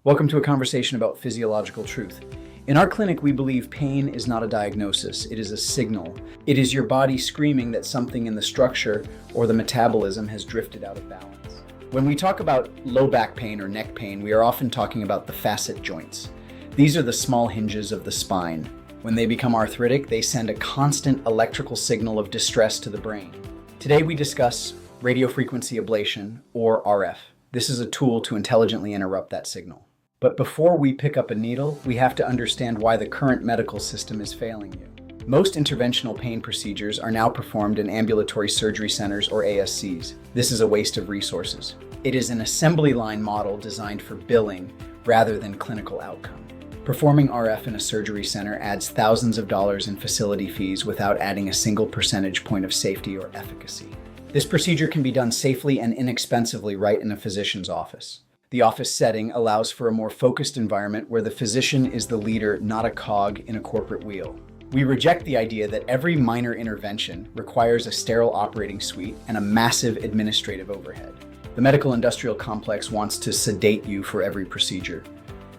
Welcome to a conversation about physiological truth. In our clinic, we believe pain is not a diagnosis, it is a signal. It is your body screaming that something in the structure or the metabolism has drifted out of balance. When we talk about low back pain or neck pain, we are often talking about the facet joints. These are the small hinges of the spine. When they become arthritic, they send a constant electrical signal of distress to the brain. Today we discuss radiofrequency ablation, or RF. This is a tool to intelligently interrupt that signal. But before we pick up a needle, we have to understand why the current medical system is failing you. Most interventional pain procedures are now performed in ambulatory surgery centers or ASCs. This is a waste of resources. It is an assembly line model designed for billing rather than clinical outcome. Performing RF in a surgery center adds thousands of dollars in facility fees without adding a single percentage point of safety or efficacy. This procedure can be done safely and inexpensively right in a physician's office. The office setting allows for a more focused environment where the physician is the leader, not a cog in a corporate wheel. We reject the idea that every minor intervention requires a sterile operating suite and a massive administrative overhead. The medical industrial complex wants to sedate you for every procedure.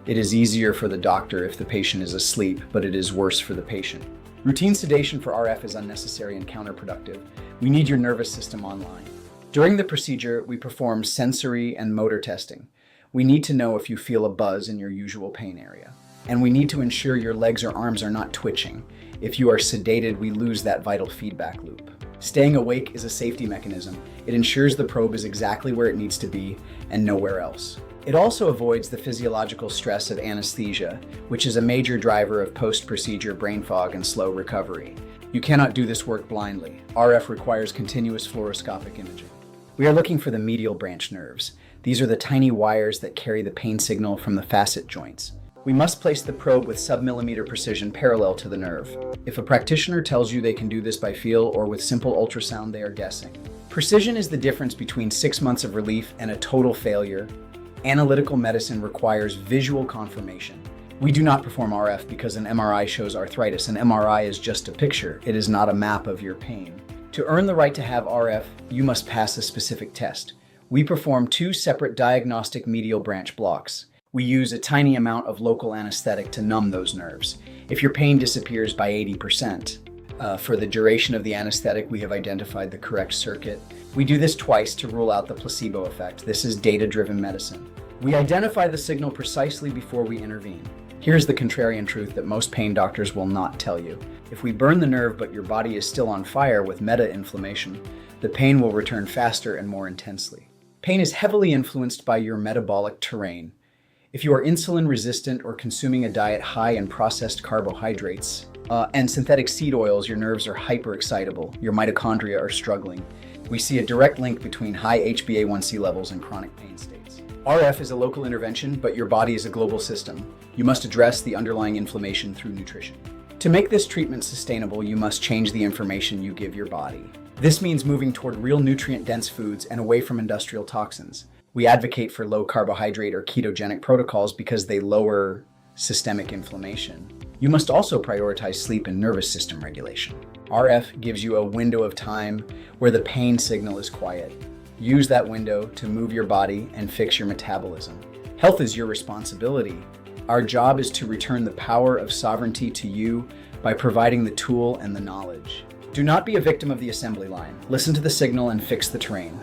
It is easier for the doctor if the patient is asleep, but it is worse for the patient. Routine sedation for RF is unnecessary and counterproductive. We need your nervous system online. During the procedure, we perform sensory and motor testing. We need to know if you feel a buzz in your usual pain area. And we need to ensure your legs or arms are not twitching. If you are sedated, we lose that vital feedback loop. Staying awake is a safety mechanism. It ensures the probe is exactly where it needs to be and nowhere else. It also avoids the physiological stress of anesthesia, which is a major driver of post-procedure brain fog and slow recovery. You cannot do this work blindly. RF requires continuous fluoroscopic imaging. We are looking for the medial branch nerves. These are the tiny wires that carry the pain signal from the facet joints. We must place the probe with sub-millimeter precision parallel to the nerve. If a practitioner tells you they can do this by feel or with simple ultrasound, they are guessing. Precision is the difference between 6 months of relief and a total failure. Analytical medicine requires visual confirmation. We do not perform RF because an MRI shows arthritis. An MRI is just a picture. It is not a map of your pain. To earn the right to have RF, you must pass a specific test. We perform 2 separate diagnostic medial branch blocks. We use a tiny amount of local anesthetic to numb those nerves. If your pain disappears by 80%, for the duration of the anesthetic, we have identified the correct circuit. We do this twice to rule out the placebo effect. This is data-driven medicine. We identify the signal precisely before we intervene. Here's the contrarian truth that most pain doctors will not tell you. If we burn the nerve but your body is still on fire with meta-inflammation, the pain will return faster and more intensely. Pain is heavily influenced by your metabolic terrain. If you are insulin resistant or consuming a diet high in processed carbohydrates and synthetic seed oils, your nerves are hyperexcitable. Your mitochondria are struggling. We see a direct link between high HbA1c levels and chronic pain states. RF is a local intervention, but your body is a global system. You must address the underlying inflammation through nutrition. To make this treatment sustainable, you must change the information you give your body. This means moving toward real nutrient-dense foods and away from industrial toxins. We advocate for low carbohydrate or ketogenic protocols because they lower systemic inflammation. You must also prioritize sleep and nervous system regulation. RF gives you a window of time where the pain signal is quiet. Use that window to move your body and fix your metabolism. Health is your responsibility. Our job is to return the power of sovereignty to you by providing the tool and the knowledge. Do not be a victim of the assembly line. Listen to the signal and fix the terrain.